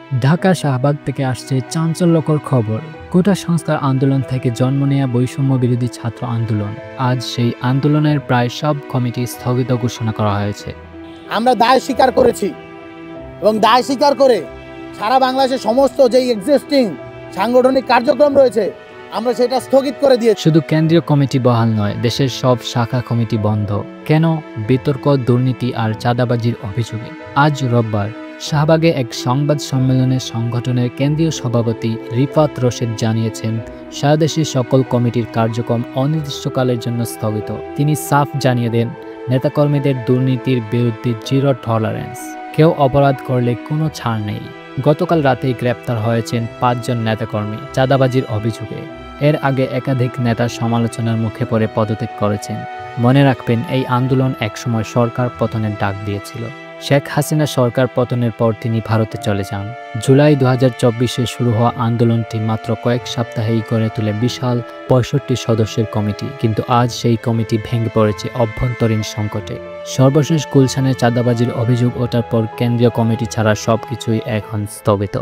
ঢাকা শাহবাগ থেকে আসছে চাঞ্চল্যকর খবর। কোটা সংস্কার আন্দোলন থেকে জন্ম নেয়া বৈষম্য বিরোধী ছাত্র আন্দোলন, আজ সেই আন্দোলনের প্রায় সব কমিটি স্থগিত ঘোষণা করা হয়েছে। আমরা দায় স্বীকার করেছি এবং দায় স্বীকার করে সারা বাংলাদেশের সমস্ত যেই এক্সিস্টিং সাংগঠনিক কার্যক্রম রয়েছে আমরা সেটা স্থগিত করে দিয়েছি। শুধু কেন্দ্রীয় কমিটি বহাল নয়, দেশের সব শাখা কমিটি বন্ধ। কেন? বিতর্ক, দুর্নীতি আর চাঁদাবাজির অভিযোগে। আজ রোববার শাহবাগে এক সংবাদ সম্মেলনে সংগঠনের কেন্দ্রীয় সভাপতি রিফাত রশিদ জানিয়েছেন, সারাদেশের সকল কমিটির কার্যক্রম অনির্দিষ্টকালের জন্য স্থগিত। তিনি সাফ জানিয়ে দেন, নেতাকর্মীদের দুর্নীতির বিরুদ্ধে জিরো টলারেন্স, কেউ অপরাধ করলে কোনো ছাড় নেই। গতকাল রাতেই গ্রেপ্তার হয়েছেন 5 জন নেতাকর্মী চাঁদাবাজির অভিযোগে। এর আগে একাধিক নেতা সমালোচনার মুখে পড়ে পদত্যাগ করেছেন। মনে রাখবেন, এই আন্দোলন একসময় সরকার পতনের ডাক দিয়েছিল। শেখ হাসিনা সরকার পতনের পর তিনি ভারতে চলে যান। জুলাই 2024-এ শুরু হওয়া আন্দোলনটি মাত্র কয়েক সপ্তাহেই গড়ে তুলে বিশাল 65 সদস্যের কমিটি, কিন্তু আজ সেই কমিটি ভেঙে পড়েছে অভ্যন্তরীণ সংকটে। সর্বশেষ গুলশানের চাঁদাবাজির অভিযোগ ওঠার পর কেন্দ্রীয় কমিটি ছাড়া সবকিছুই এখন স্থগিত।